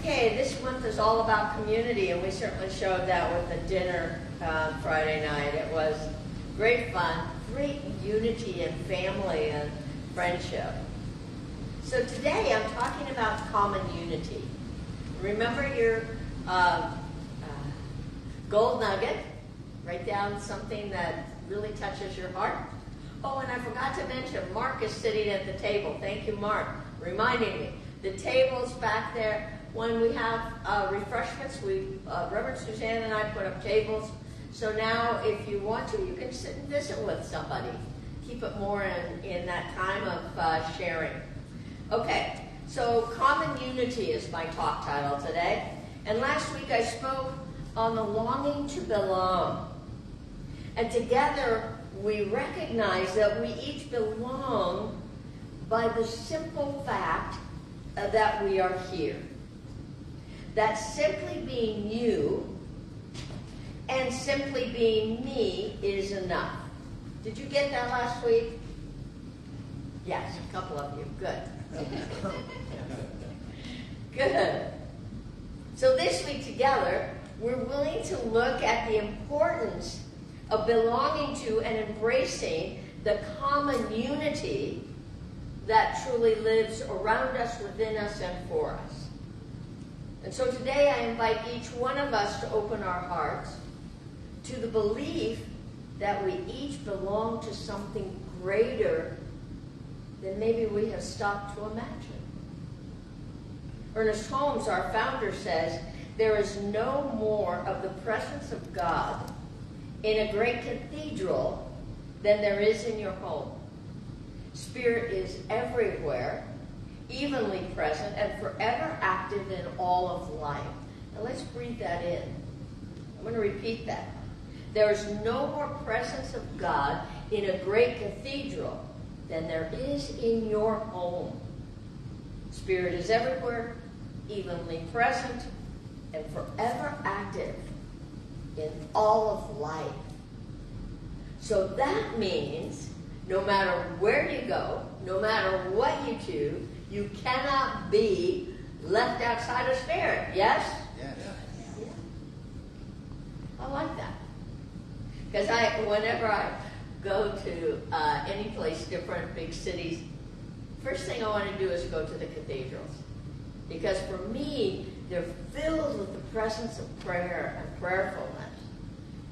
Okay, this month is all about community, and we certainly showed that with the dinner Friday night. It was great fun, great unity and family and friendship. So today I'm talking about common unity. Remember your gold nugget. Write down something that really touches your heart. Oh, and I forgot to mention, Mark is sitting at the table. Thank you, Mark, reminding me. The table's back there. When we have refreshments, Reverend Suzanne and I put up tables. So now if you want to, you can sit and visit with somebody. Keep it more in that time of sharing. Okay, so common unity is my talk title today. And last week I spoke on the longing to belong. And together we recognize that we each belong by the simple fact that we are here. That simply being you and simply being me is enough. Did you get that last week? Yes, a couple of you. Good. Good. So this week together, we're willing to look at the importance of belonging to and embracing the common unity that truly lives around us, within us, and for us. And so today I invite each one of us to open our hearts to the belief that we each belong to something greater than maybe we have stopped to imagine. Ernest Holmes, our founder, says, "There is no more of the presence of God in a great cathedral than there is in your home. Spirit is everywhere, evenly present, and forever active in all of life." Now let's breathe that in. I'm going to repeat that. There is no more presence of God in a great cathedral than there is in your home. Spirit is everywhere, evenly present, and forever active in all of life. So that means no matter where you go, no matter what you do, you cannot be left outside of Spirit. Yes? Yes. Yeah. I like that. Because whenever I go to any place, different big cities, first thing I want to do is go to the cathedrals. Because for me, they're filled with the presence of prayer and prayerfulness.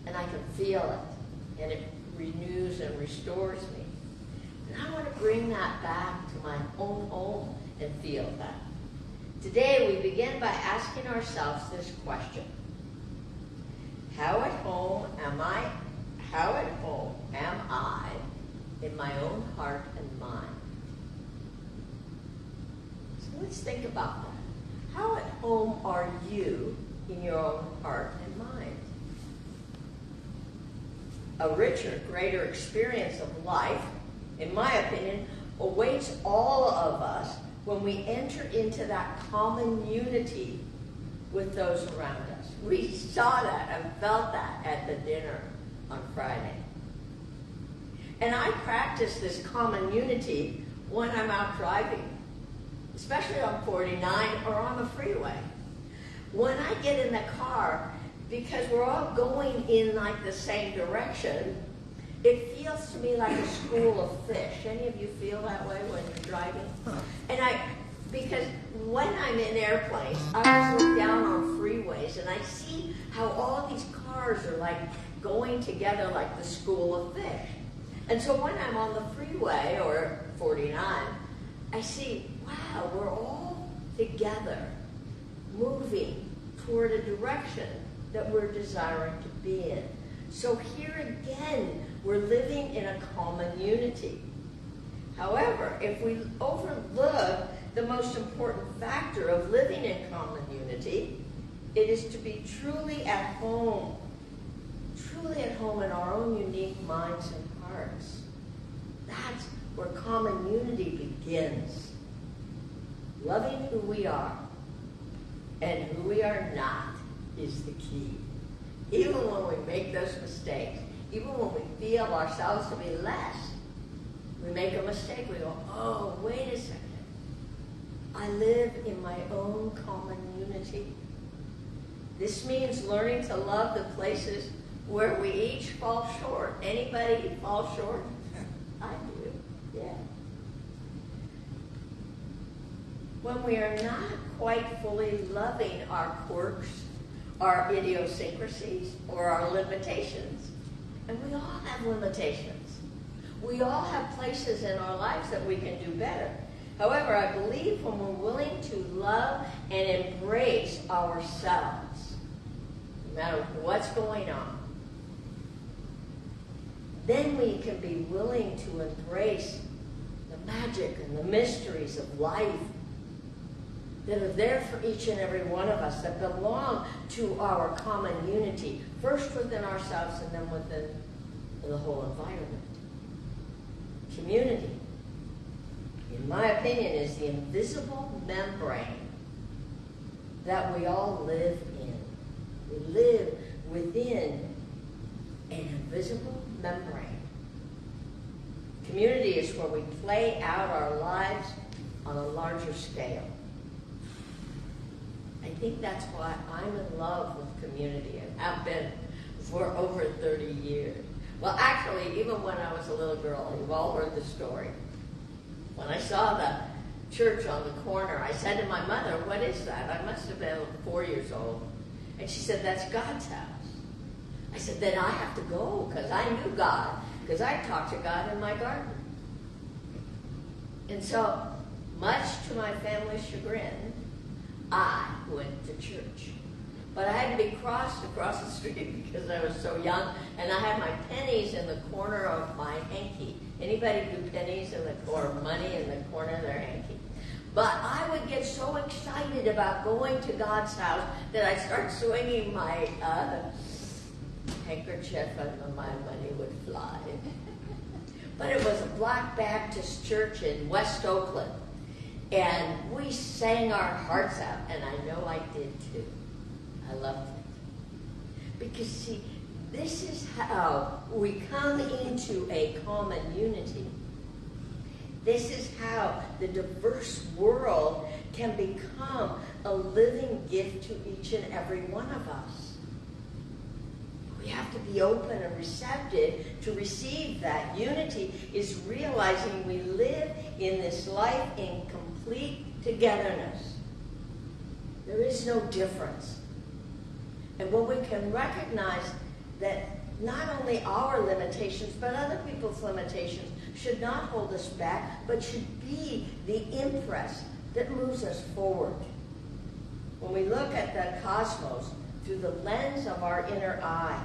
And I can feel it. And it renews and restores me. And I want to bring that back to my own home and feel that. Today we begin by asking ourselves this question. How at home am I in my own heart and mind? So let's think about that. How at home are you in your own heart and mind? A richer, greater experience of life, in my opinion, awaits all of us when we enter into that common unity with those around us. We saw that and felt that at the dinner on Friday. And I practice this common unity when I'm out driving, especially on 49 or on the freeway. When I get in the car, because we're all going in like the same direction, it feels to me like a school of fish. Any of you feel that way when you're driving? And because when I'm in airplanes, I always look down on freeways and I see how all these cars are like going together like the school of fish. And so when I'm on the freeway or 49, I see, wow, we're all together moving toward a direction that we're desiring to be in. So here again, we're living in a common unity. However, if we overlook the most important factor of living in common unity, it is to be truly at home in our own unique minds and hearts. That's where common unity begins. Loving who we are and who we are not is the key. Even when we make those mistakes, even when we feel ourselves to be less, we make a mistake. We go, oh, wait a second. I live in my own common unity. This means learning to love the places where we each fall short. Anybody fall short? I do, yeah. When we are not quite fully loving our quirks, our idiosyncrasies, or our limitations, and we all have limitations. We all have places in our lives that we can do better. However, I believe when we're willing to love and embrace ourselves, no matter what's going on, then we can be willing to embrace the magic and the mysteries of life that are there for each and every one of us, that belong to our common unity, first within ourselves and then within the whole environment. Community, in my opinion, is the invisible membrane that we all live in. We live within an invisible membrane. Community is where we play out our lives on a larger scale. I think that's why I'm in love with community and have been for over 30 years. Well, actually, even when I was a little girl, you've all heard the story. When I saw the church on the corner, I said to my mother, "What is that?" I must have been 4 years old. And she said, "That's God's house." I said, "Then I have to go," because I knew God, because I talked to God in my garden. And so, much to my family's chagrin, I went to church. But I had to be crossed across the street because I was so young, and I had my pennies in the corner of my hanky. Anybody do pennies in the or money in the corner of their hanky? But I would get so excited about going to God's house that I'd start swinging my handkerchief and my money would fly. But it was a Black Baptist church in West Oakland. And we sang our hearts out, and I know I did too. I loved it. Because, see, this is how we come into a common unity. This is how the diverse world can become a living gift to each and every one of us. We have to be open and receptive to receive that. Unity is realizing we live in this life in complete togetherness. There is no difference. And when we can recognize that not only our limitations, but other people's limitations should not hold us back, but should be the impress that moves us forward. When we look at the cosmos through the lens of our inner eye,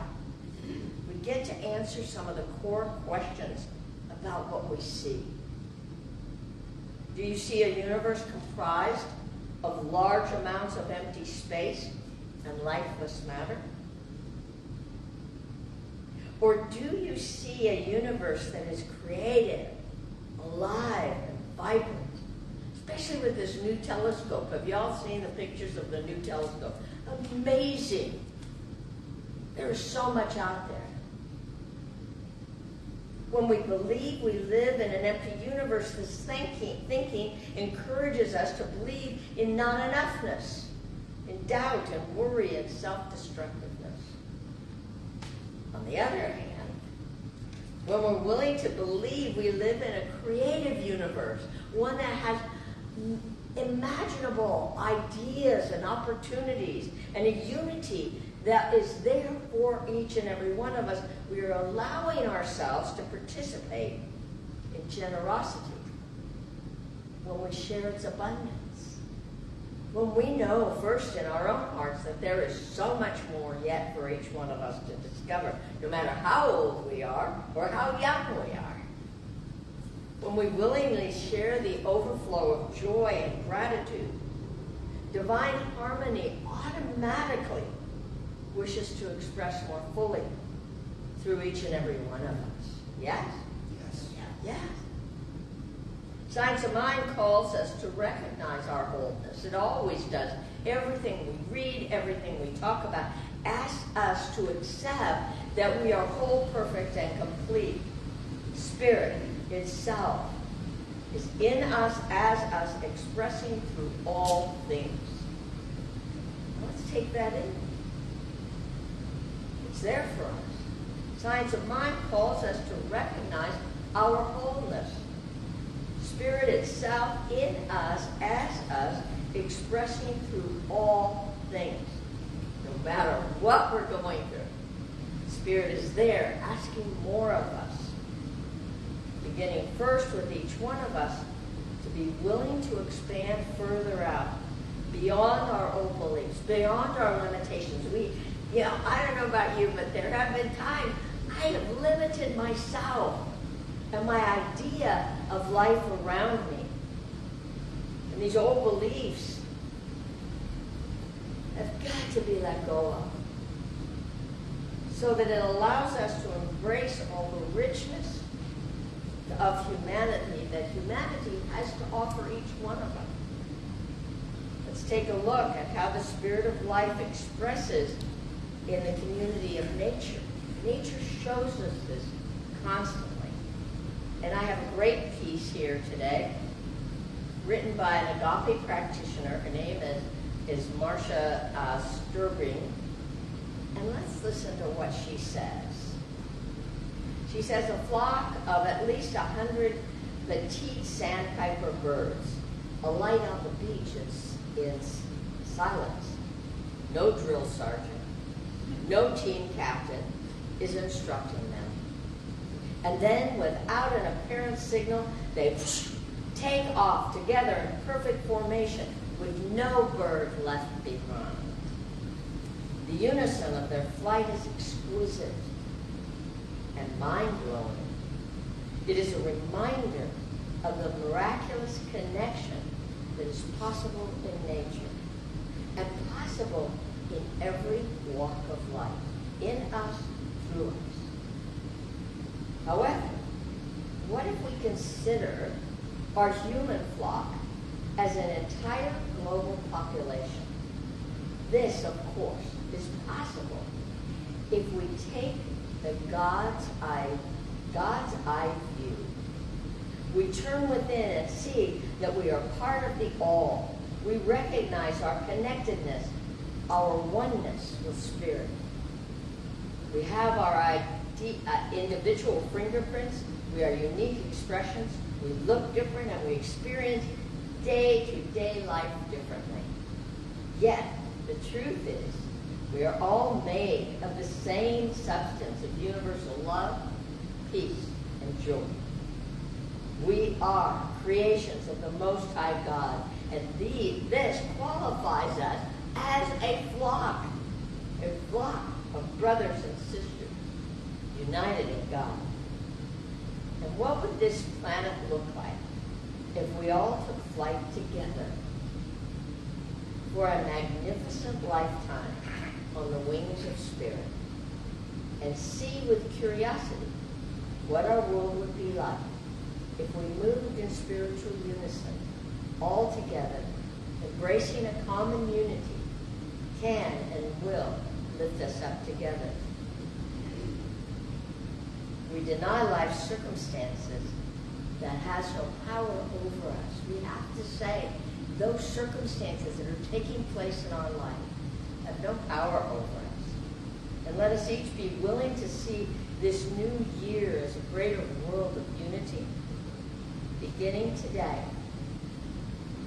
we get to answer some of the core questions about what we see. Do you see a universe comprised of large amounts of empty space and lifeless matter? Or do you see a universe that is creative, alive, and vibrant? Especially with this new telescope. Have you all seen the pictures of the new telescope? Amazing. There is so much out there. When we believe we live in an empty universe, this thinking encourages us to believe in not-enoughness, in doubt and worry and self-destructiveness. On the other hand, when we're willing to believe we live in a creative universe, one that has imaginable ideas and opportunities and a unity that is there for each and every one of us, we are allowing ourselves to participate in generosity when we share its abundance. When we know first in our own hearts that there is so much more yet for each one of us to discover, no matter how old we are or how young we are. When we willingly share the overflow of joy and gratitude, divine harmony automatically wishes to express more fully through each and every one of us. Yes? Yes. Yes. Science of Mind calls us to recognize our wholeness. It always does. Everything we read, everything we talk about, asks us to accept that we are whole, perfect, and complete. Spirit itself. is in us, as us, expressing through all things. Let's take that in. It's there for us. Science of mind calls us to recognize our wholeness. Spirit itself in us, as us, expressing through all things. No matter what we're going through, Spirit is there, asking more of us. Beginning first with each one of us to be willing to expand further out, beyond our old beliefs, beyond our limitations. I don't know about you, but there have been times I have limited myself and my idea of life around me. And these old beliefs have got to be let go of, so that it allows us to embrace all the richness of humanity that humanity has to offer each one of us. Let's take a look at how the Spirit of life expresses in the community of nature. Nature shows us this constantly. And I have a great piece here today, written by an agape practitioner. Her name is Marcia Sturbring. And let's listen to what she says. She says, a flock of at least 100 petite sandpiper birds alight on the beach in silence. No drill sergeant, no team captain is instructing them. And then, without an apparent signal, they take off together in perfect formation with no bird left behind. The unison of their flight is exquisite and mind-blowing. It is a reminder of the miraculous connection that is possible in nature and possible in every walk of life, in us, through us. However, what if we consider our human flock as an entire global population? This, of course, is possible if we take the God's eye view. We turn within and see that we are part of the all. We recognize our connectedness, our oneness with Spirit. We have our individual fingerprints. We are unique expressions. We look different and we experience day-to-day life differently. Yet, the truth is, we are all made of the same substance of universal love, peace, and joy. We are creations of the Most High God, and this qualifies us as a flock of brothers and sisters united in God. And what would this planet look like if we all took flight together for a magnificent lifetime on the wings of Spirit and see with curiosity what our world would be like if we moved in spiritual unison, all together, embracing a common unity, can and will lift us up together. We deny life's circumstances that has no power over us. We have to say those circumstances that are taking place in our life have no power over us. And let us each be willing to see this new year as a greater world of unity, beginning today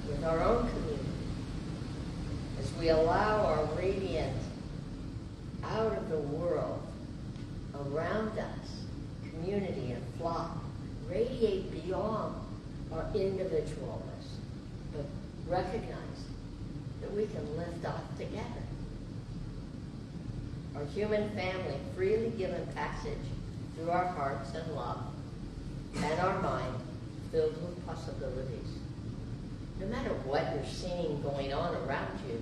with our own community, as we allow our radiant out of the world around us, community and flock, radiate beyond our individualness, but recognize that we can lift off together. Our human family, freely given passage through our hearts and love, and our mind filled with possibilities. No matter what you're seeing going on around you,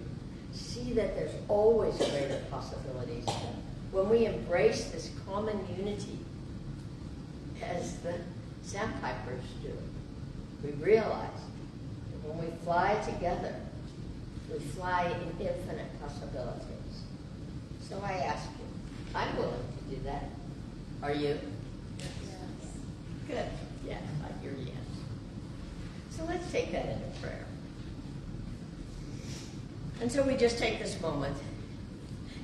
see that there's always greater possibilities. When we embrace this common unity, as the sandpipers do, we realize that when we fly together, we fly in infinite possibilities. So I ask you, I'm willing to do that. Are you? Yes. Good. Yes, I hear yes. So let's take that into prayer. And so we just take this moment,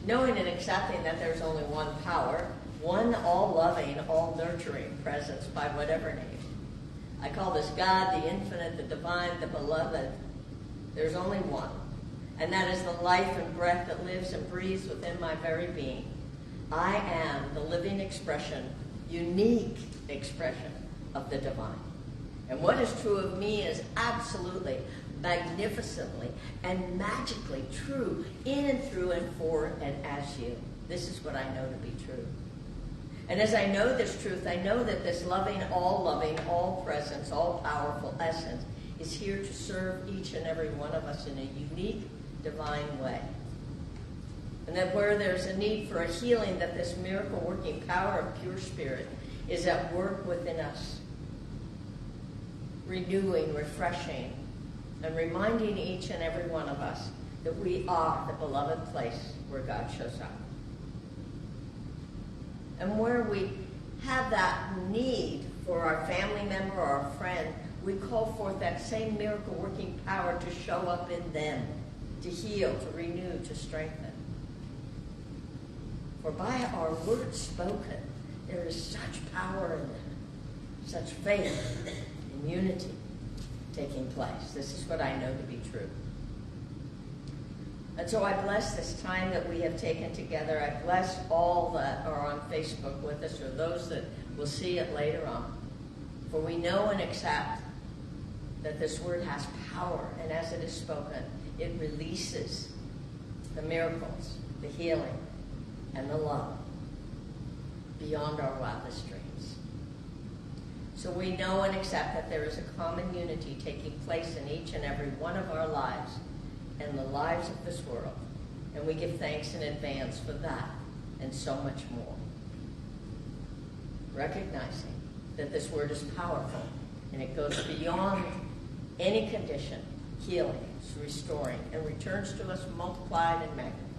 knowing and accepting that there's only one power, one all-loving, all-nurturing presence by whatever name. I call this God, the infinite, the divine, the beloved. There's only one. And that is the life and breath that lives and breathes within my very being. I am the living expression, unique expression of the divine. And what is true of me is absolutely, magnificently, and magically true in and through and for and as you. This is what I know to be true. And as I know this truth, I know that this loving, all-presence, all-powerful essence is here to serve each and every one of us in a unique, divine way. And that where there's a need for a healing, that this miracle-working power of pure spirit is at work within us, renewing, refreshing, and reminding each and every one of us that we are the beloved place where God shows up. And where we have that need for our family member or our friend, we call forth that same miracle-working power to show up in them, to heal, to renew, to strengthen. For by our words spoken, there is such power in them, such faith and unity taking place. This is what I know to be true. And so I bless this time that we have taken together. I bless all that are on Facebook with us or those that will see it later on. For we know and accept that this word has power, and as it is spoken, it releases the miracles, the healing, and the love beyond our wildest dreams. So we know and accept that there is a common unity taking place in each and every one of our lives and the lives of this world. And we give thanks in advance for that and so much more. Recognizing that this word is powerful and it goes beyond any condition, healing, restoring, and returns to us multiplied and magnified.